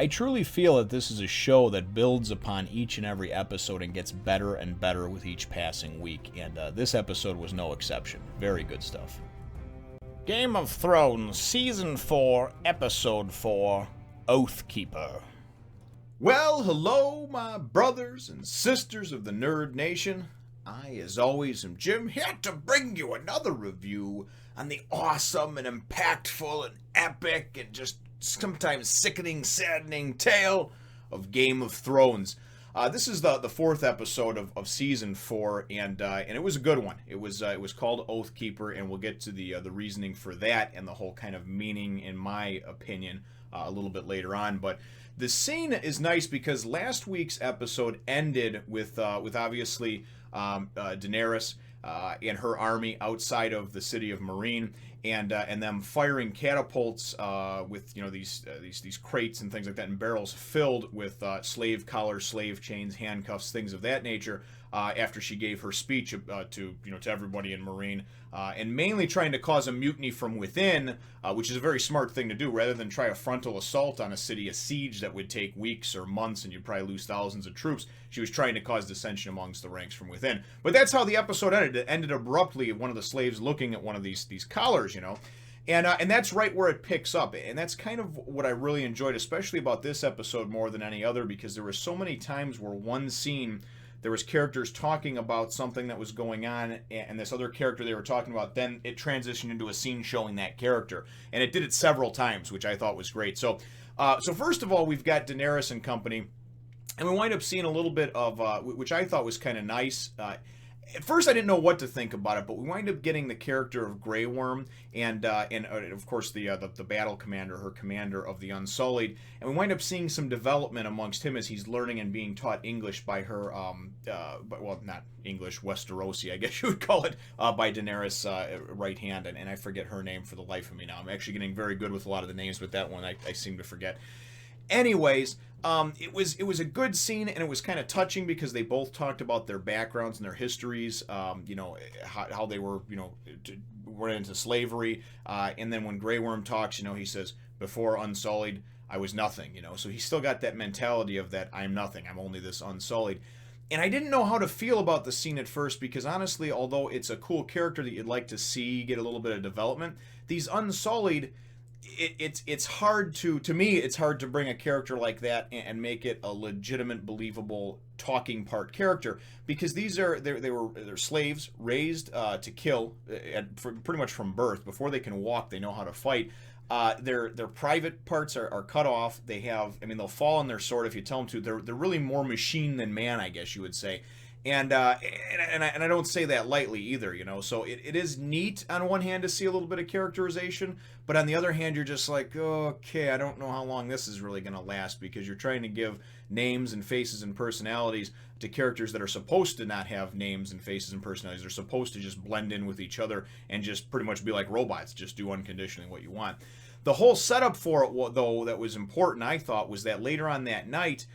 I truly feel that this is a show that builds upon each and every episode and gets better and better with each passing week, and this episode was no exception. Very good stuff. Game of Thrones, Season 4, Episode 4, Oathkeeper. Well, hello, my brothers and sisters of the Nerd Nation. I, as always, am Jim, here to bring you another review on the awesome and impactful and epic and just sometimes sickening, saddening tale of Game of Thrones. This is the fourth episode of Season 4, and it was a good one. It was called Oathkeeper, and we'll get to the reasoning for that and the whole kind of meaning, in my opinion, a little bit later on. But the scene is nice because last week's episode ended with obviously Daenerys and her army outside of the city of Meereen, and them firing catapults with these crates and things like that, and barrels filled with slave collars, slave chains, handcuffs, things of that nature. After she gave her speech to everybody in Meereen, and mainly trying to cause a mutiny from within, which is a very smart thing to do, rather than try a frontal assault on a city, a siege that would take weeks or months, and you'd probably lose thousands of troops. She was trying to cause dissension amongst the ranks from within. But that's how the episode ended. It ended abruptly, one of the slaves looking at one of these collars, And that's right where it picks up. And that's kind of what I really enjoyed, especially about this episode more than any other, because there were so many times where one scene, there was characters talking about something that was going on, and this other character they were talking about, then it transitioned into a scene showing that character. And it did it several times, which I thought was great. So first of all, we've got Daenerys and company, and we wind up seeing a little bit of, which I thought was kind of nice. At first, I didn't know what to think about it, but we wind up getting the character of Grey Worm and of course the battle commander, her commander of the Unsullied, and we wind up seeing some development amongst him as he's learning and being taught English by her, well, not English, Westerosi, I guess you would call it, by Daenerys' right hand, and I forget her name for the life of me now. I'm actually getting very good with a lot of the names, but that one I seem to forget. Anyways, it was a good scene, and it was kind of touching because they both talked about their backgrounds and their histories, how they were, went into slavery, and then when Grey Worm talks, he says, before Unsullied, I was nothing, so he's still got that mentality of that I'm nothing, I'm only this Unsullied. And I didn't know how to feel about the scene at first because honestly, although it's a cool character that you'd like to see get a little bit of development, these Unsullied, it's hard to me, it's hard to bring a character like that and make it a legitimate, believable talking part character, because they're slaves raised to kill, pretty much from birth. Before they can walk, they know how to fight. Their private parts are cut off. They have, they'll fall on their sword if you tell them to. They're really more machine than man, I guess you would say. And I don't say that lightly either, So it is neat on one hand to see a little bit of characterization, but on the other hand, you're just like, okay, I don't know how long this is really going to last, because you're trying to give names and faces and personalities to characters that are supposed to not have names and faces and personalities. They're supposed to just blend in with each other and just pretty much be like robots, just do unconditionally what you want. The whole setup for it, though, that was important, I thought, was that later on that night,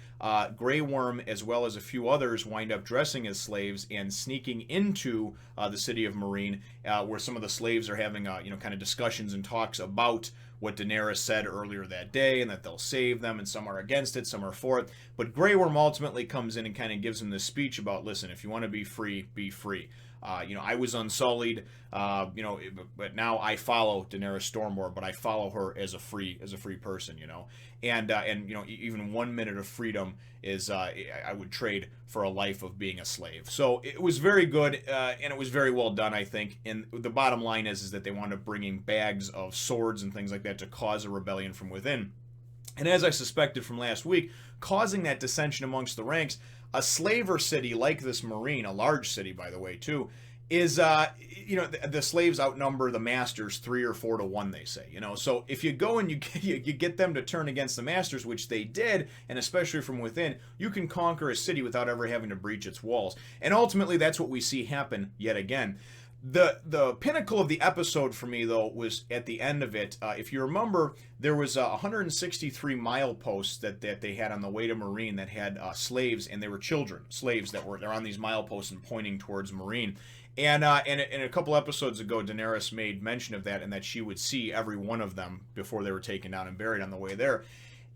Grey Worm, as well as a few others, wind up dressing as slaves and sneaking into the city of Meereen, where some of the slaves are having, kind of discussions and talks about what Daenerys said earlier that day, and that they'll save them, and some are against it, some are for it. But Grey Worm ultimately comes in and kind of gives them this speech about, listen, if you want to be free, be free. I was Unsullied, but now I follow Daenerys Stormborn, but I follow her as a free person, and even 1 minute of freedom is I would trade for a life of being a slave. So it was very good, and it was very well done, I think. And the bottom line is that they wound up bringing bags of swords and things like that to cause a rebellion from within. And as I suspected from last week, causing that dissension amongst the ranks, a slaver city like this Meereen, a large city, by the way, too, is, the slaves outnumber the masters 3 or 4 to 1, they say, So if you go and you get them to turn against the masters, which they did, and especially from within, you can conquer a city without ever having to breach its walls. And ultimately, that's what we see happen yet again. The pinnacle of the episode for me, though, was at the end of it. If you remember, there was 163 mileposts that they had on the way to Meereen that had slaves, and they were children, slaves they're on these mileposts and pointing towards Meereen. And a couple episodes ago, Daenerys made mention of that, and that she would see every one of them before they were taken down and buried on the way there.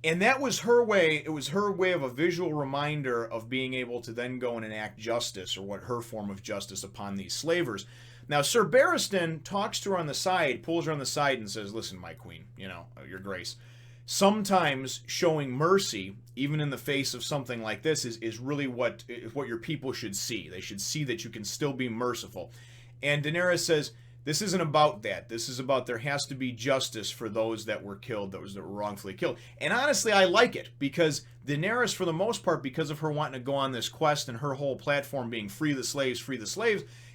And that was her way. It was her way of a visual reminder of being able to then go and enact justice, or what her form of justice, upon these slavers. Now, Sir Barristan talks to her on the side, pulls her on the side, and says, "Listen, my queen, your grace, sometimes showing mercy, even in the face of something like this, is really what your people should see. They should see that you can still be merciful." And Daenerys says, "This isn't about that. This is about there has to be justice for those that were killed, those that were wrongfully killed." And honestly, I like it, because Daenerys, for the most part, because of her wanting to go on this quest and her whole platform being free the slaves,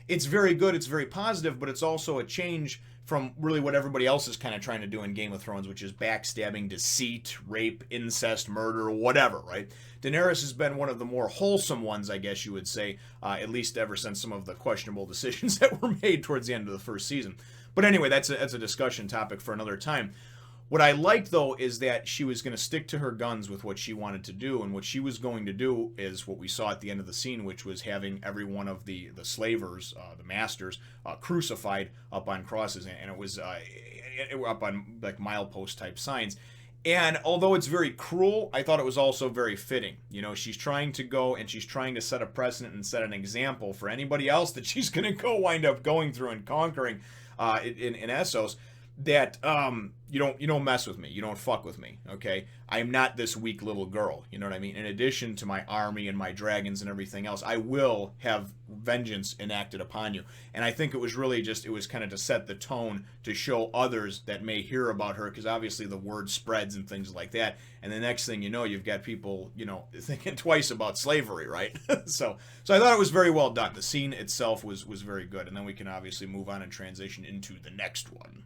it's very good, it's very positive, but it's also a change from really what everybody else is kind of trying to do in Game of Thrones, which is backstabbing, deceit, rape, incest, murder, whatever, right? Daenerys has been one of the more wholesome ones, I guess you would say, at least ever since some of the questionable decisions that were made towards the end of the first season. But anyway, that's a discussion topic for another time. What I liked, though, is that she was going to stick to her guns with what she wanted to do, and what she was going to do is what we saw at the end of the scene, which was having every one of the slavers, the masters, crucified up on crosses, and it was up on like milepost type signs. And although it's very cruel, I thought it was also very fitting. She's trying to go and she's trying to set a precedent and set an example for anybody else that she's going to wind up going through and conquering in Essos. That you don't mess with me, you don't fuck with me, okay? I am not this weak little girl, you know what I mean? In addition to my army and my dragons and everything else, I will have vengeance enacted upon you. And I think it was really just, it was kind of to set the tone to show others that may hear about her, because obviously the word spreads and things like that. And the next thing you know, you've got people, thinking twice about slavery, right? So I thought it was very well done. The scene itself was very good. And then we can obviously move on and transition into the next one.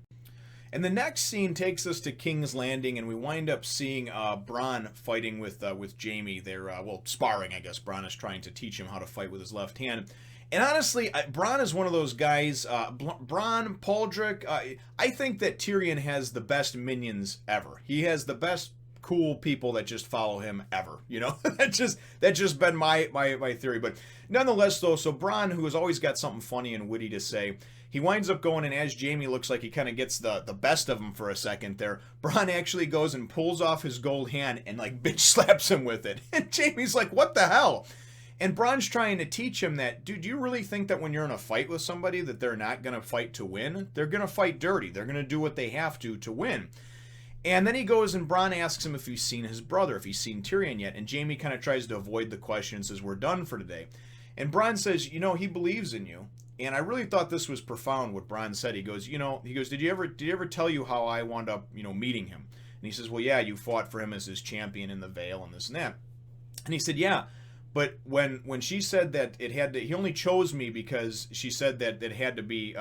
And the next scene takes us to King's Landing, and we wind up seeing Bronn fighting with Jaime. They're, sparring, I guess. Bronn is trying to teach him how to fight with his left hand. And honestly, Bronn is one of those guys, Bronn, Pauldrick, I think that Tyrion has the best minions ever. He has the best cool people that just follow him ever, that's just been my theory. But nonetheless, though, so Bronn, who has always got something funny and witty to say, he winds up going, and as Jaime looks like he kind of gets the best of him for a second there, Bronn actually goes and pulls off his gold hand and like bitch slaps him with it. And Jaime's like, "What the hell?" And Bronn's trying to teach him that, dude, do you really think that when you're in a fight with somebody that they're not going to fight to win? They're going to fight dirty. They're going to do what they have to win. And then he goes and Bronn asks him if he's seen his brother, if he's seen Tyrion yet. And Jaime kind of tries to avoid the question and says, "We're done for today." And Bronn says, he believes in you. And I really thought this was profound what Bronn said. He goes, did he ever tell you how I wound up, meeting him? And he says, "Well, yeah, you fought for him as his champion in the Vale and this and that." And he said, "Yeah, but when she said that it had to, he only chose me because she said that it had to be,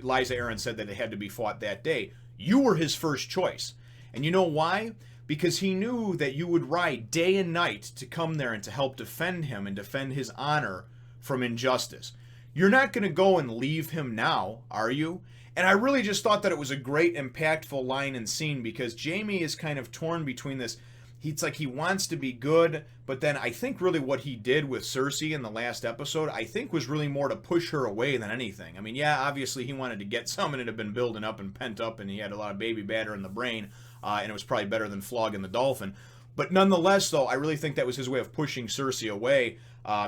Lysa Arryn said that it had to be fought that day. You were his first choice. And you know why? Because he knew that you would ride day and night to come there and to help defend him and defend his honor from injustice. You're not going to go and leave him now, are you?" And I really just thought that it was a great, impactful line and scene, because Jaime is kind of torn between this. It's like he wants to be good, but then I think really what he did with Cersei in the last episode, I think was really more to push her away than anything. I mean, yeah, obviously he wanted to get some, and it had been building up and pent up, and he had a lot of baby batter in the brain, and it was probably better than flogging the dolphin. But nonetheless, though, I really think that was his way of pushing Cersei away,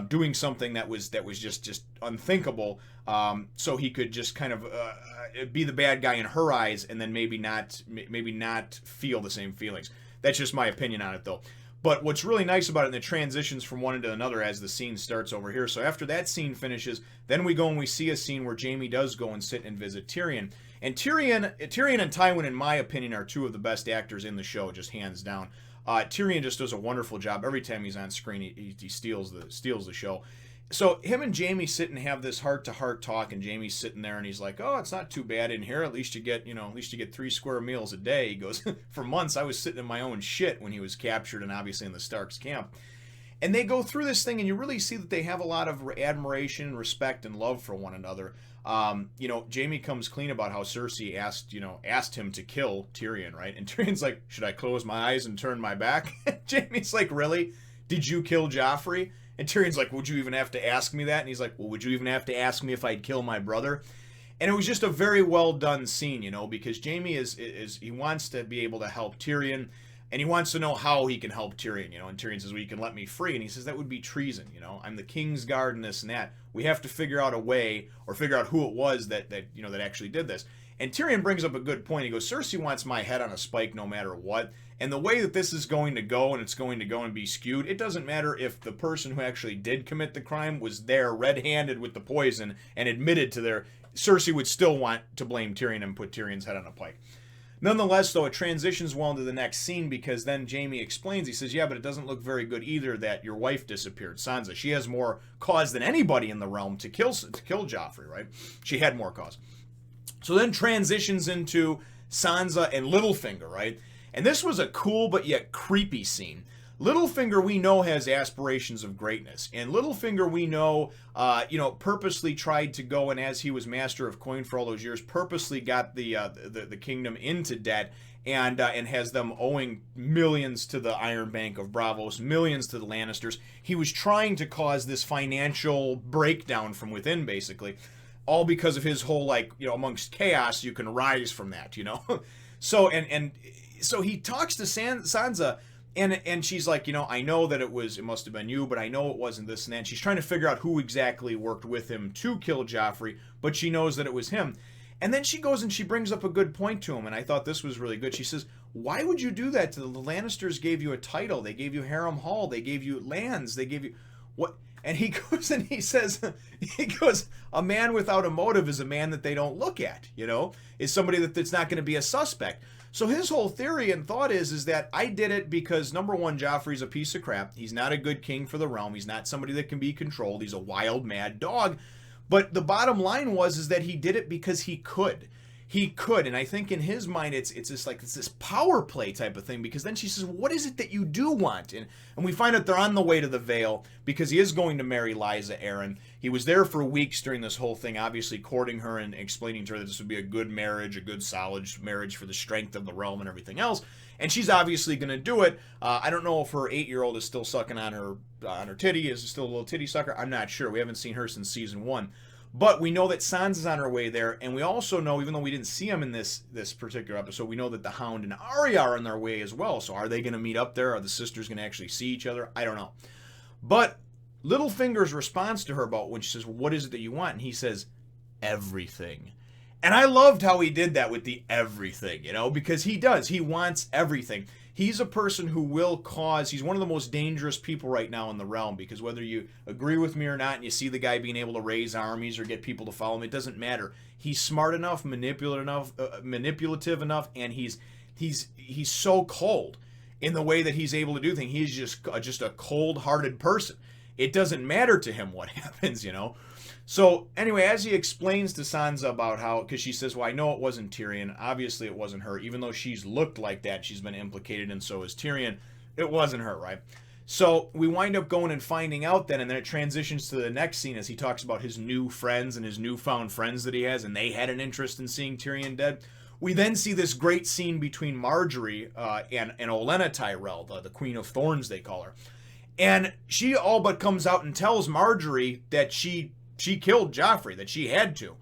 doing something that was just unthinkable, so he could just kind of be the bad guy in her eyes, and then maybe not feel the same feelings. That's just my opinion on it, though. But what's really nice about it, and the transitions from one into another as the scene starts over here. So after that scene finishes, then we go and we see a scene where Jaime does go and sit and visit Tyrion. And Tyrion and Tywin, in my opinion, are two of the best actors in the show, just hands down. Tyrion just does a wonderful job. Every time he's on screen, he steals the show. So him and Jaime sit and have this heart-to-heart talk, and Jaime's sitting there, and he's like, "Oh, it's not too bad in here. At least you get 3 square meals a day." He goes, "For months, I was sitting in my own shit when he was captured, and obviously in the Stark's camp." And they go through this thing, and you really see that they have a lot of admiration, respect, and love for one another. Jaime comes clean about how Cersei asked him to kill Tyrion, right? And Tyrion's like, "Should I close my eyes and turn my back?" Jaime's like, "Really? Did you kill Joffrey?" And Tyrion's like, "Would you even have to ask me that?" And he's like, "Well, would you even have to ask me if I'd kill my brother?" And it was just a very well done scene, because Jaime is he wants to be able to help Tyrion, and he wants to know how he can help Tyrion, and Tyrion says, well, you can let me free, and he says, that would be treason, I'm the king's guard and this and that. We have to figure out a way, or figure out who it was that actually did this. And Tyrion brings up a good point. He goes, Cersei wants my head on a spike no matter what. And the way that this is going to go, and it's going to go and be skewed, it doesn't matter if the person who actually did commit the crime was there red-handed with the poison and admitted to their... Cersei would still want to blame Tyrion and put Tyrion's head on a pike. Nonetheless, though, it transitions well into the next scene, because then Jaime explains, he says, yeah, but it doesn't look very good either that your wife disappeared, Sansa. She has more cause than anybody in the realm to kill Joffrey, right? She had more cause. So then transitions into Sansa and Littlefinger, right? And this was a cool but yet creepy scene. Littlefinger, we know, has aspirations of greatness. And Littlefinger, we know, purposely tried to go, and as he was master of coin for all those years, purposely got the kingdom into debt, and has them owing millions to the Iron Bank of Braavos, millions to the Lannisters. He was trying to cause this financial breakdown from within, basically. All because of his whole, amongst chaos, you can rise from that, So, so he talks to Sansa, and she's like, I know that it must have been you, but I know it wasn't this and that. And she's trying to figure out who exactly worked with him to kill Joffrey, but she knows that it was him. And then she goes and she brings up a good point to him, and I thought this was really good. She says, why would you do that to the Lannisters? Gave you a title, they gave you Harem Hall, they gave you lands, they gave you... what? And he goes and he says, a man without a motive is a man that they don't look at, is somebody that's not going to be a suspect. So his whole theory and thought is that I did it because, number one, Joffrey's a piece of crap. He's not a good king for the realm. He's not somebody that can be controlled. He's a wild, mad dog. But the bottom line is that he did it because he could. He could, and I think in his mind it's this power play type of thing, because then she says, what is it that you do want? And we find out they're on the way to the Vale, because he is going to marry Lysa Arryn. He was there for weeks during this whole thing, obviously courting her and explaining to her that this would be a good marriage, a good solid marriage for the strength of the realm and everything else. And she's obviously going to do it. I don't know if her 8-year-old is still sucking on her titty, is still a little titty sucker. I'm not sure. We haven't seen her since season 1. But we know that Sansa's on her way there, and we also know, even though we didn't see them in this particular episode, we know that the Hound and Arya are on their way as well. So are they going to meet up there? Are the sisters going to actually see each other? I don't know. But Littlefinger's response to her about when she says, what is it that you want? And he says, everything. And I loved how he did that with the everything, because he does. He wants everything. He's a person who will cause... He's one of the most dangerous people right now in the realm, because whether you agree with me or not, and you see the guy being able to raise armies or get people to follow him, it doesn't matter. He's smart enough, manipulative enough, and he's so cold in the way that he's able to do things. He's just a cold-hearted person. It doesn't matter to him what happens, So, anyway, as he explains to Sansa about how, because she says, well, I know it wasn't Tyrion. Obviously, it wasn't her. Even though she's looked like that, she's been implicated, and so is Tyrion. It wasn't her, right? So, we wind up going and finding out then, and then it transitions to the next scene as he talks about his new friends and his newfound friends that he has, and they had an interest in seeing Tyrion dead. We then see this great scene between Marjorie and Olenna Tyrell, the Queen of Thorns, they call her. And she all but comes out and tells Marjorie that she killed Joffrey, that she had to.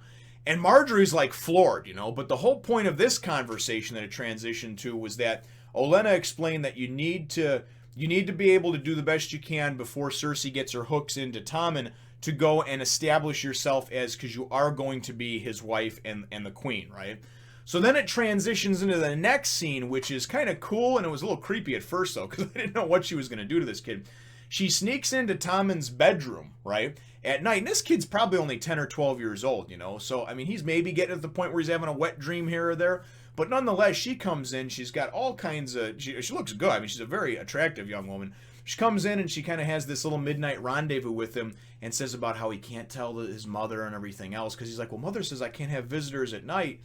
And Marjorie's like floored, But the whole point of this conversation that it transitioned to was that Olenna explained that you need to be able to do the best you can before Cersei gets her hooks into Tommen to go and establish yourself because you are going to be his wife and the queen, right? So then it transitions into the next scene, which is kind of cool, and it was a little creepy at first, though, because I didn't know what she was going to do to this kid. She sneaks into Tommen's bedroom, right, at night. And this kid's probably only 10 or 12 years old, So, I mean, he's maybe getting to the point where he's having a wet dream here or there. But nonetheless, she comes in. She's got all kinds of... She looks good. I mean, she's a very attractive young woman. She comes in and she kind of has this little midnight rendezvous with him and says about how he can't tell his mother and everything else. Because he's like, well, mother says I can't have visitors at night.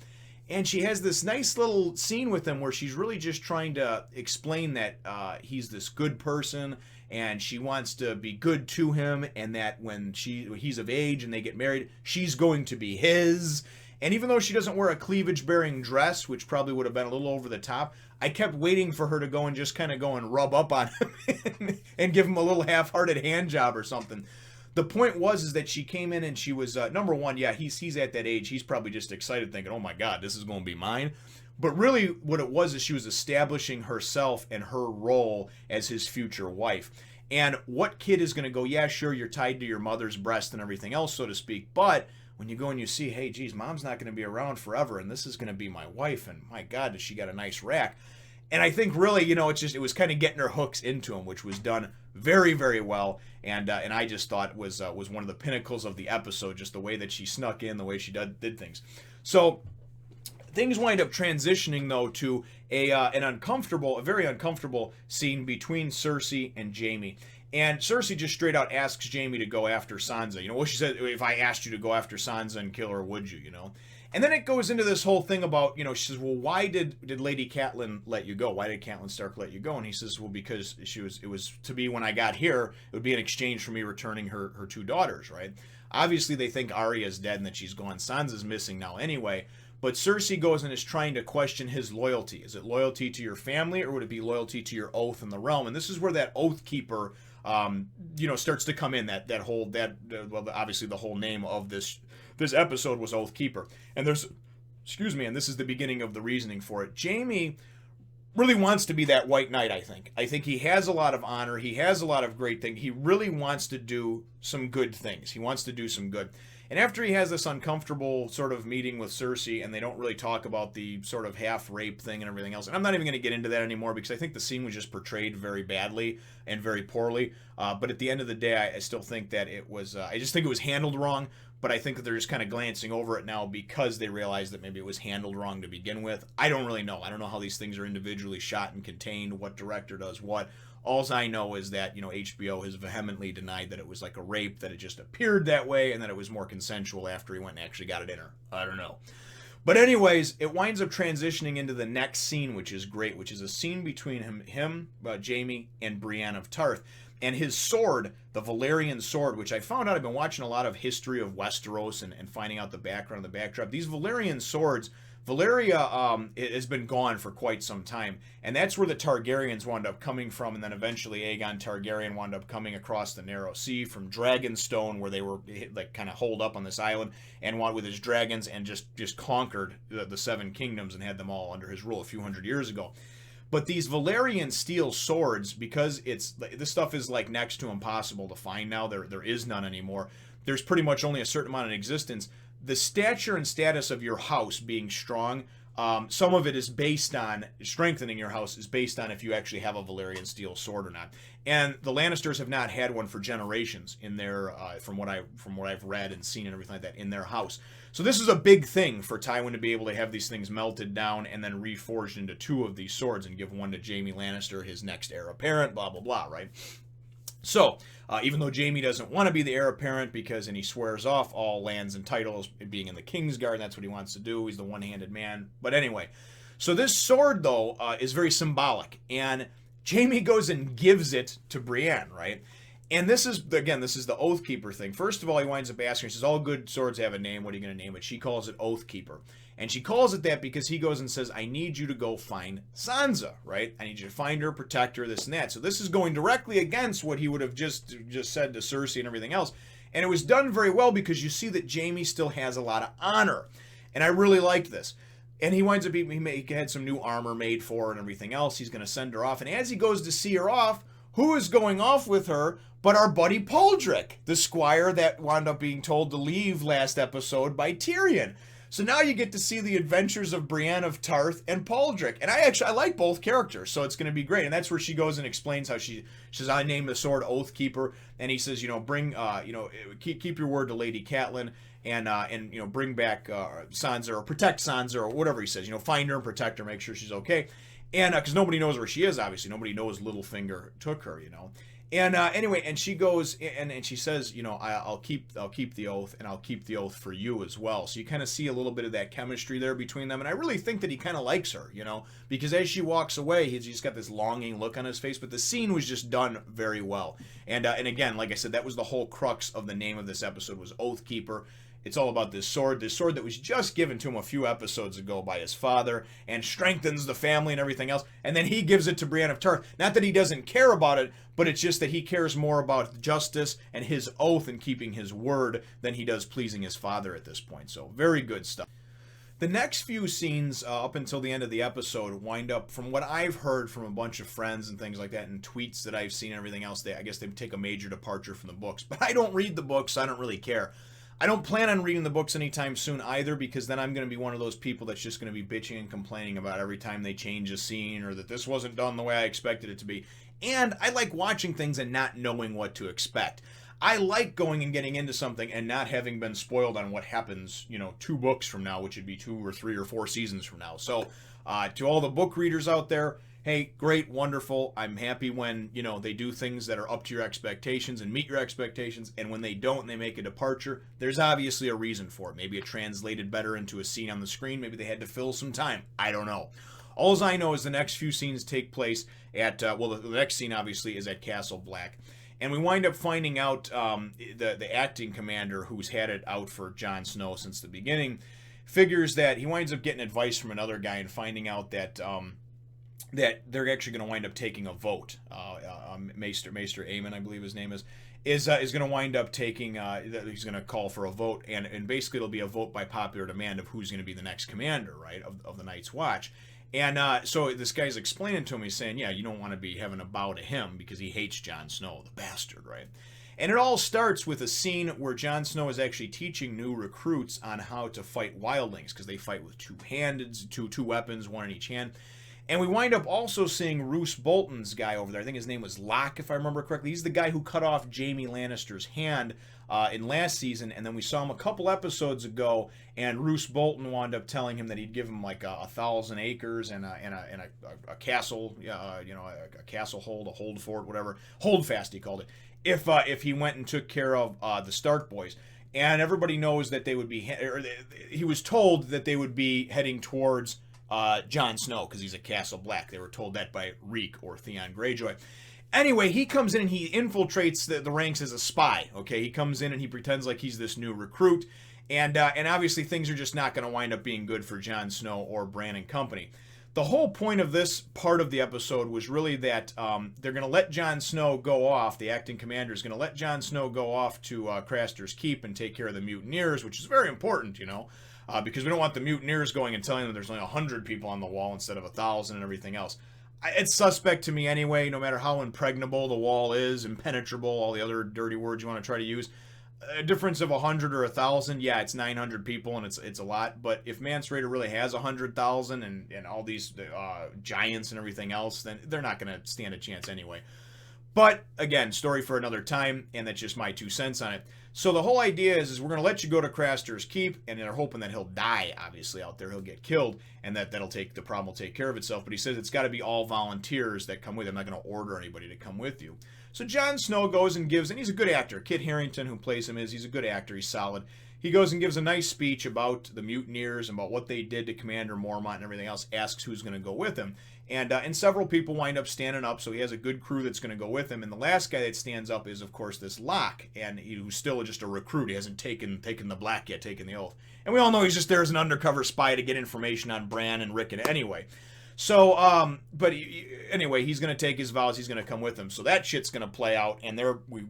And she has this nice little scene with him where she's really just trying to explain that he's this good person and she wants to be good to him, and that when he's of age and they get married, she's going to be his. And even though she doesn't wear a cleavage-bearing dress, which probably would have been a little over the top, I kept waiting for her to go and just kind of go and rub up on him and give him a little half-hearted hand job or something. the point is that she came in and she was, number one, yeah, he's at that age. He's probably just excited thinking, oh my God, this is going to be mine. But really what it was is she was establishing herself and her role as his future wife. And what kid is going to go, yeah, sure, you're tied to your mother's breast and everything else, so to speak, but when you go and you see, hey, geez, mom's not going to be around forever, and this is going to be my wife, and my God, does she got a nice rack. And I think really, you know, it was kind of getting her hooks into him, which was done very, very well. And I just thought was one of the pinnacles of the episode, just the way that she snuck in, the way she did things. So things wind up transitioning though to a very uncomfortable scene between Cersei and Jaime. And Cersei just straight out asks Jaime to go after Sansa. You know, well, she said, if I asked you to go after Sansa and kill her, would you, you know? And then it goes into this whole thing about, you know, she says, well, why did Lady Catelyn let you go? Why did Catelyn Stark let you go? And he says, well, because it was to be when I got here, it would be in exchange for me returning her two daughters, right? Obviously, they think Arya's dead and that she's gone. Sansa's missing now anyway. But Cersei goes and is trying to question his loyalty. Is it loyalty to your family, or would it be loyalty to your oath in the realm? And this is where that Oathkeeper, you know, starts to come in. Well, obviously the whole name of this episode was Oathkeeper. And and this is the beginning of the reasoning for it. Jaime really wants to be that White Knight, I think. I think he has a lot of honor. He has a lot of great things. He really wants to do some good things. He wants to do some good. And after he has this uncomfortable sort of meeting with Cersei, and they don't really talk about the sort of half-rape thing and everything else, and I'm not even going to get into that anymore because I think the scene was just portrayed very badly and very poorly. But at the end of the day, I still think that it was, I just think it was handled wrong, but I think that they're just kind of glancing over it now because they realize that maybe it was handled wrong to begin with. I don't really know. I don't know how these things are individually shot and contained, what director does what. Alls I know is that, you know, HBO has vehemently denied that it was like a rape, that it just appeared that way, and that it was more consensual after he went and actually got it in her. I don't know. But anyways, it winds up transitioning into the next scene, which is great, which is a scene between Jaime, and Brienne of Tarth. And his sword, the Valyrian sword, which I found out, I've been watching a lot of history of Westeros and finding out the background, the backdrop. These Valyrian swords, Valyria has been gone for quite some time, and that's where the Targaryens wound up coming from, and then eventually Aegon Targaryen wound up coming across the Narrow Sea from Dragonstone, where they were like kind of holed up on this island, and with his dragons, and just conquered the Seven Kingdoms and had them all under his rule a few hundred years ago. But these Valyrian steel swords, because this stuff is like next to impossible to find now, there is none anymore. There's pretty much only a certain amount in existence. The stature and status of your house being strong, some of it is based on strengthening your house, is based on if you actually have a Valyrian steel sword or not. And the Lannisters have not had one for generations in their, from what I've read and seen and everything like that, in their house. So this is a big thing for Tywin to be able to have these things melted down and then reforged into two of these swords and give one to Jaime Lannister, his next heir apparent, blah, blah, blah, right? So, even though Jaime doesn't want to be the heir apparent and he swears off all lands and titles being in the Kingsguard, and that's what he wants to do. He's the one-handed man. But anyway, so this sword, though, is very symbolic. And Jaime goes and gives it to Brienne, right? And this is the Oathkeeper thing. First of all, he winds up asking her, he says, all good swords have a name. What are you going to name it? She calls it Oathkeeper. And she calls it that because he goes and says, I need you to go find Sansa, right? I need you to find her, protect her, this and that. So this is going directly against what he would have just said to Cersei and everything else. And it was done very well because you see that Jaime still has a lot of honor. And I really liked this. And he winds up, he had some new armor made for her and everything else. He's going to send her off. And as he goes to see her off, who is going off with her but our buddy Poldrick, the squire that wound up being told to leave last episode by Tyrion. So now you get to see the adventures of Brienne of Tarth and Poldrick. And I like both characters, so it's going to be great. And that's where she goes and explains how she says, I named the sword Oathkeeper. And he says, keep your word to Lady Catelyn and bring back Sansa, or protect Sansa, or whatever he says. Find her and protect her, make sure she's okay. And because nobody knows where she is, obviously. Nobody knows Littlefinger took her, And anyway, and she goes and she says, I'll keep the oath, and I'll keep the oath for you as well. So you kind of see a little bit of that chemistry there between them, and I really think that he kind of likes her, because as she walks away, he's got this longing look on his face. But the scene was just done very well, and again, like I said, that was the whole crux of the name of this episode was Oathkeeper. It's all about this sword that was just given to him a few episodes ago by his father and strengthens the family and everything else. And then he gives it to Brienne of Tarth. Not that he doesn't care about it, but it's just that he cares more about justice and his oath and keeping his word than he does pleasing his father at this point. So very good stuff. The next few scenes up until the end of the episode wind up, from what I've heard from a bunch of friends and things like that and tweets that I've seen and everything else, I guess they take a major departure from the books. But I don't read the books, so I don't really care. I don't plan on reading the books anytime soon either, because then I'm going to be one of those people that's just going to be bitching and complaining about every time they change a scene or that this wasn't done the way I expected it to be. And I like watching things and not knowing what to expect. I like going and getting into something and not having been spoiled on what happens, 2 books from now, which would be 2 or 3 or 4 seasons from now. So to all the book readers out there, hey, great, wonderful. I'm happy when, they do things that are up to your expectations and meet your expectations. And when they don't and they make a departure, there's obviously a reason for it. Maybe it translated better into a scene on the screen. Maybe they had to fill some time. I don't know. All I know is the next few scenes take place at, the next scene obviously is at Castle Black. And we wind up finding out the acting commander who's had it out for Jon Snow since the beginning figures that he winds up getting advice from another guy and finding out that that they're actually going to wind up taking a vote. Maester Aemon, I believe his name is going to wind up taking, he's going to call for a vote, and basically it'll be a vote by popular demand of who's going to be the next commander, right, of the Night's Watch. And so this guy's explaining to him, he's saying, yeah, you don't want to be having a bow to him because he hates Jon Snow, the bastard, right? And it all starts with a scene where Jon Snow is actually teaching new recruits on how to fight wildlings, because they fight with two weapons, one in each hand. And we wind up also seeing Roose Bolton's guy over there. I think his name was Locke, if I remember correctly. He's the guy who cut off Jaime Lannister's hand in last season, and then we saw him a couple episodes ago, and Roose Bolton wound up telling him that he'd give him like 1,000 acres and a castle, a castle hold, a hold fort, whatever, holdfast he called it, if he went and took care of the Stark boys. And everybody knows that they would be, he was told that they would be heading towards Jon Snow because he's a Castle Black. They were told that by Reek or Theon Greyjoy. Anyway, he comes in and he infiltrates the ranks as a spy. Okay, he comes in and he pretends like he's this new recruit, and obviously things are just not going to wind up being good for Jon Snow or Bran and company. The whole point of this part of the episode was really that they're going to let Jon Snow go off. The acting commander is going to let Jon Snow go off to Craster's Keep and take care of the mutineers, which is very important, because we don't want the mutineers going and telling them there's only 100 people on the wall instead of 1,000 and everything else. It's suspect to me anyway, no matter how impregnable the wall is, impenetrable, all the other dirty words you want to try to use. A difference of 100 or 1,000, yeah, it's 900 people and it's a lot. But if Mance Rayder really has 100,000 and all these giants and everything else, then they're not going to stand a chance anyway. But again, story for another time, and that's just my 2 cents on it. So the whole idea is we're going to let you go to Craster's Keep, and they're hoping that he'll die, obviously, out there. He'll get killed, and the problem will take care of itself. But he says it's got to be all volunteers that come with him. I'm not going to order anybody to come with you. So Jon Snow goes and gives, and he's a good actor. Kit Harington, who plays him, he's a good actor. He's solid. He goes and gives a nice speech about the mutineers and about what they did to Commander Mormont and everything else, asks who's going to go with him. And several people wind up standing up, so he has a good crew that's going to go with him. And the last guy that stands up is, of course, this Locke, and who's still just a recruit. He hasn't taken the black yet, taken the oath. And we all know he's just there as an undercover spy to get information on Bran and Rickon anyway. So, anyway, he's going to take his vows. He's going to come with him. So that shit's going to play out, and we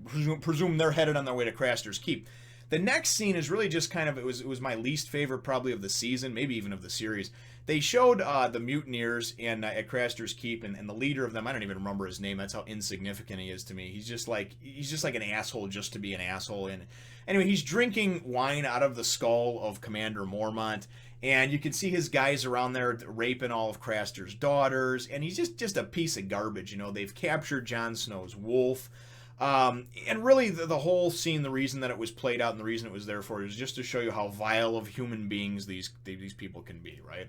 presume they're headed on their way to Craster's Keep. The next scene is really just kind of, it was my least favorite probably of the season, maybe even of the series. They showed the mutineers at Craster's Keep, and the leader of them, I don't even remember his name. That's how insignificant he is to me. He's just like an asshole just to be an asshole. And anyway, he's drinking wine out of the skull of Commander Mormont, and you can see his guys around there raping all of Craster's daughters, and he's just a piece of garbage. They've captured Jon Snow's wolf. And really the whole scene, the reason that it was played out and the reason it was there for is just to show you how vile of human beings these people can be, right?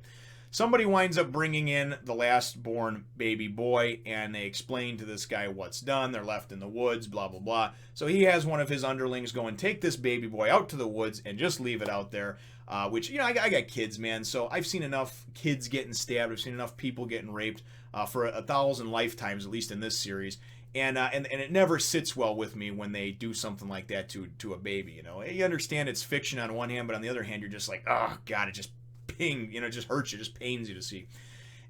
Somebody winds up bringing in the last born baby boy, and they explain to this guy what's done. They're left in the woods, blah, blah, blah. So he has one of his underlings go and take this baby boy out to the woods and just leave it out there, which, I got kids, man, so I've seen enough kids getting stabbed. I've seen enough people getting raped. for 1,000 lifetimes, at least in this series. And it never sits well with me when they do something like that to a baby. You understand it's fiction on one hand, but on the other hand, you're just like, oh God, it just it just hurts you, just pains you to see.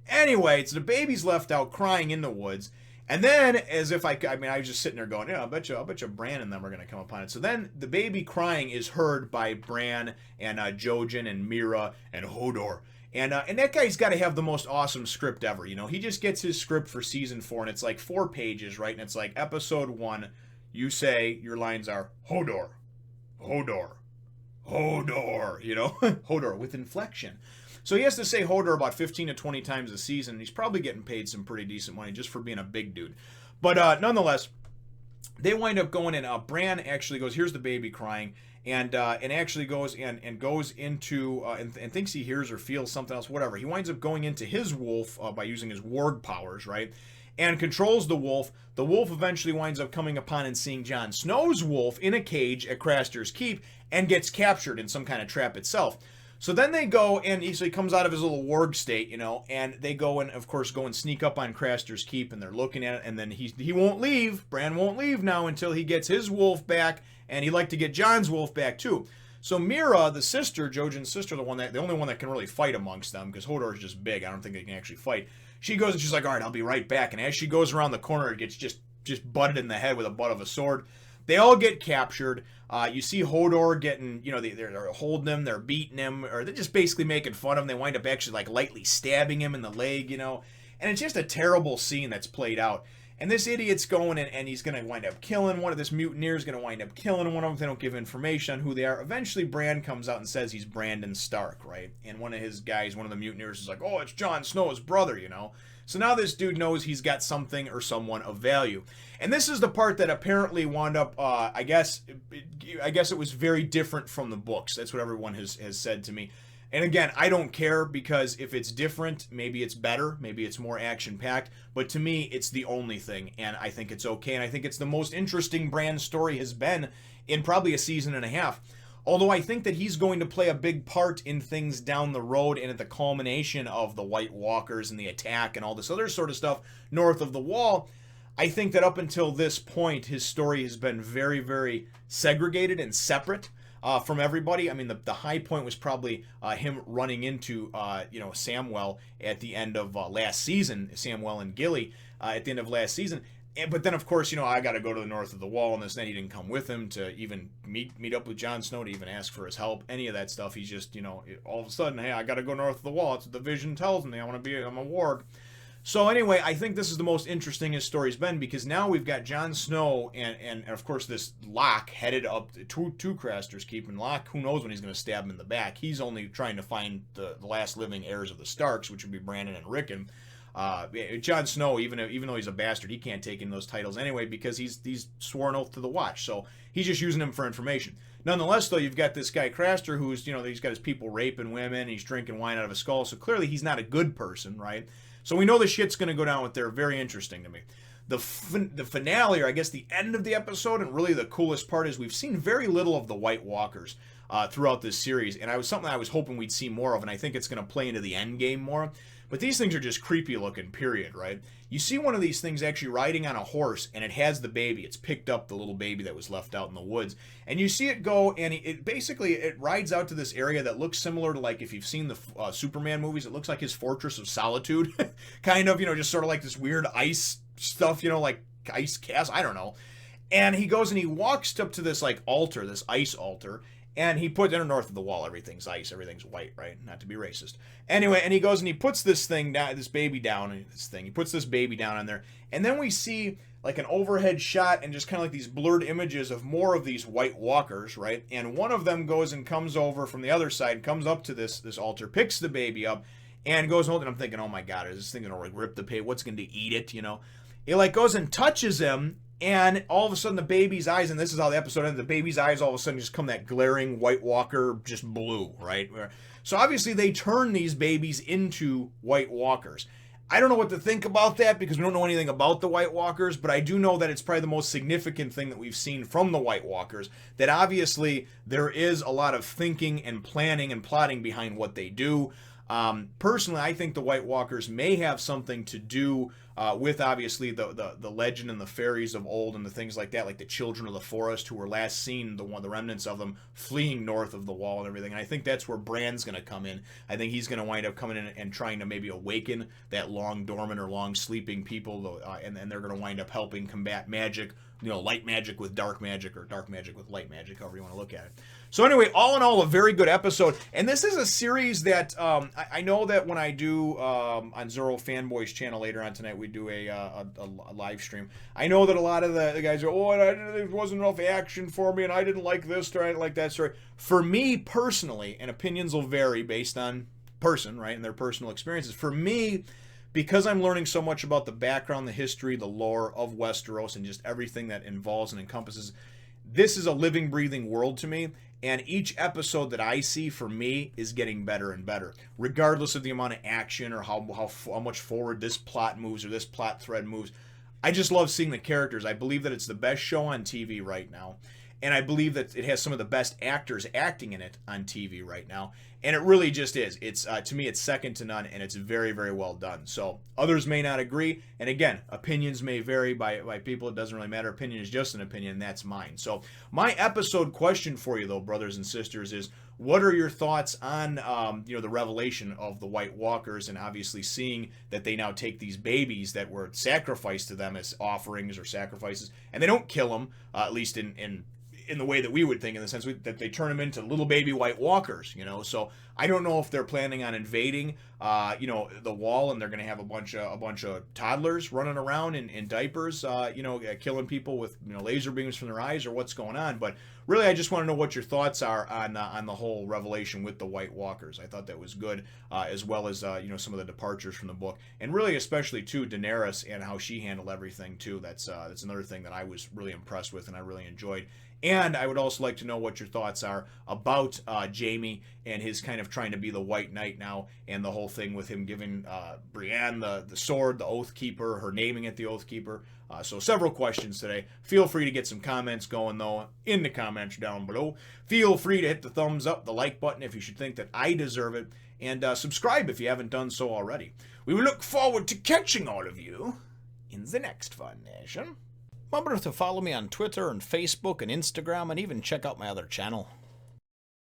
Anyway, it's the baby's left out crying in the woods. And then, as if I was just sitting there going, yeah, I'll bet you Bran and them are going to come upon it. So then the baby crying is heard by Bran and Jojen and Mira and Hodor. And that guy's got to have the most awesome script ever. He just gets his script for season 4, and it's like 4 pages, right? And it's like episode 1, you say, your lines are, Hodor, Hodor, Hodor, Hodor with inflection. So he has to say Hodor about 15 to 20 times a season, and he's probably getting paid some pretty decent money just for being a big dude. But nonetheless, they wind up going, and Bran actually goes, here's the baby crying, and actually goes and goes into and thinks he hears or feels something else, whatever. He winds up going into his wolf by using his warg powers, right? And controls the wolf. The wolf eventually winds up coming upon and seeing Jon Snow's wolf in a cage at Craster's Keep and gets captured in some kind of trap itself. So then they go, and he comes out of his little warg state, and they go and, of course, go and sneak up on Craster's Keep, and they're looking at it, and then he won't leave. Bran won't leave now until he gets his wolf back, and he'd like to get Jon's wolf back, too. So Mira, the sister, Jojen's sister, the only one that can really fight amongst them, because Hodor's just big, I don't think they can actually fight. She goes, and she's like, all right, I'll be right back. And as she goes around the corner, it gets just butted in the head with the butt of a sword. They all get captured. You see Hodor getting, they're holding him, they're beating him, or they're just basically making fun of him. They wind up actually like lightly stabbing him in the leg, and it's just a terrible scene that's played out. And this idiot's going and he's going to wind up killing one of this mutineer is going to wind up killing one of them. They don't give information on who they are. Eventually, Bran comes out and says he's Brandon Stark, right? And one of his guys, one of the mutineers, is like, oh, it's Jon Snow's brother, So now this dude knows he's got something or someone of value. And this is the part that apparently wound up, I guess it was very different from the books. That's what everyone has said to me. And again, I don't care, because if it's different, maybe it's better, maybe it's more action-packed, but to me, it's the only thing, and I think it's okay, and I think it's the most interesting Bran story has been in probably a season and a half. Although I think that he's going to play a big part in things down the road and at the culmination of the White Walkers and the attack and all this other sort of stuff north of the Wall. I think that up until this point, his story has been very, very segregated and separate from everybody. I mean, the high point was probably him running into, Samwell at the end of last season, Samwell and Gilly at the end of last season. But then, of course, I got to go to the north of the Wall, and this, then he didn't come with him to even meet up with Jon Snow, to even ask for his help, any of that stuff. He's just, all of a sudden, hey, I got to go north of the Wall. It's what the vision tells me. I'm a warg. So anyway, I think this is the most interesting his story's been, because now we've got Jon Snow and of course this Locke headed up to Craster's Keep, and Locke, who knows when he's going to stab him in the back. He's only trying to find the last living heirs of the Starks, which would be Brandon and Rickon. Jon Snow, even though he's a bastard, he can't take in those titles anyway, because he's sworn oath to the Watch, so he's just using them for information. Nonetheless, though, you've got this guy Craster, who's, he's got his people raping women, he's drinking wine out of a skull, so clearly he's not a good person, right? So we know the shit's going to go down with there. Very interesting to me. The finale, or I guess the end of the episode, and really the coolest part, is we've seen very little of the White Walkers throughout this series, and something I was hoping we'd see more of, and I think it's going to play into the end game more. But these things are just creepy looking, period, right? You see one of these things actually riding on a horse, and it has the baby. It's picked up the little baby that was left out in the woods. And you see it go, and it rides out to this area that looks similar to, like, if you've seen the Superman movies, it looks like his Fortress of Solitude. Kind of, just sort of like this weird ice stuff, like ice cast, I don't know. And he goes and he walks up to this, like, altar, this ice altar, and he puts in north of the Wall, everything's ice, everything's white, right? Not to be racist. Anyway, and he goes and he puts this thing down, this baby down, he puts this baby down on there, and then we see like an overhead shot and just kind of like these blurred images of more of these White Walkers, right? And one of them goes and comes over from the other side, comes up to this altar, picks the baby up, and goes and holds it. I'm thinking, oh my God, is this thing gonna like rip the baby? What's gonna eat it? It like goes and touches him. And all of a sudden the baby's eyes, and this is how the episode ended, the baby's eyes all of a sudden just come that glaring White Walker, just blue, right? So obviously they turn these babies into White Walkers. I don't know what to think about that, because we don't know anything about the White Walkers, but I do know that it's probably the most significant thing that we've seen from the White Walkers, that obviously there is a lot of thinking and planning and plotting behind what they do. Personally, I think the White Walkers may have something to do with obviously the legend and the fairies of old and the things like that, like the children of the forest who were last seen, the remnants of them fleeing north of the wall and everything. And I think that's where Bran's going to come in. I think he's going to wind up coming in and trying to maybe awaken that long dormant or long sleeping people, and they're going to wind up helping combat magic, light magic with dark magic, or dark magic with light magic, however you want to look at it. So anyway, all in all, a very good episode. And this is a series that I know that when I do on Zoro Fanboys channel later on tonight, we do a live stream. I know that a lot of the guys are, there wasn't enough action for me, and I didn't like this story, I didn't like that story. For me personally, and opinions will vary based on person, right, and their personal experiences. For me, because I'm learning so much about the background, the history, the lore of Westeros, and just everything that involves and encompasses, this is a living, breathing world to me. And each episode that I see, for me, is getting better and better, regardless of the amount of action or how much forward this plot moves or this plot thread moves. I just love seeing the characters. I believe that it's the best show on TV right now. And I believe that it has some of the best actors acting in it on TV right now. And it really just is. It's to me, it's second to none, and it's very, very well done. So others may not agree. And again, opinions may vary by people. It doesn't really matter. Opinion is just an opinion, and that's mine. So my episode question for you, though, brothers and sisters, is what are your thoughts on the revelation of the White Walkers, and obviously seeing that they now take these babies that were sacrificed to them as offerings or sacrifices, and they don't kill them, at least in the way that we would think, in the sense that they turn them into little baby White Walkers, So I don't know if they're planning on invading, the wall, and they're going to have a bunch of toddlers running around in diapers, killing people with laser beams from their eyes, or what's going on. But really, I just want to know what your thoughts are on the whole revelation with the White Walkers. I thought that was good, as well as some of the departures from the book, and really especially too Daenerys and how she handled everything too. That's another thing that I was really impressed with and I really enjoyed. And I would also like to know what your thoughts are about Jaime and his kind of trying to be the White Knight now, and the whole thing with him giving Brienne the sword, the Oathkeeper, her naming it the Oathkeeper. So several questions today. Feel free to get some comments going, though, in the comments down below. Feel free to hit the thumbs up, the like button if you should think that I deserve it, and subscribe if you haven't done so already. We will look forward to catching all of you in the next Fun Nation. Remember to follow me on Twitter and Facebook and Instagram, and even check out my other channel.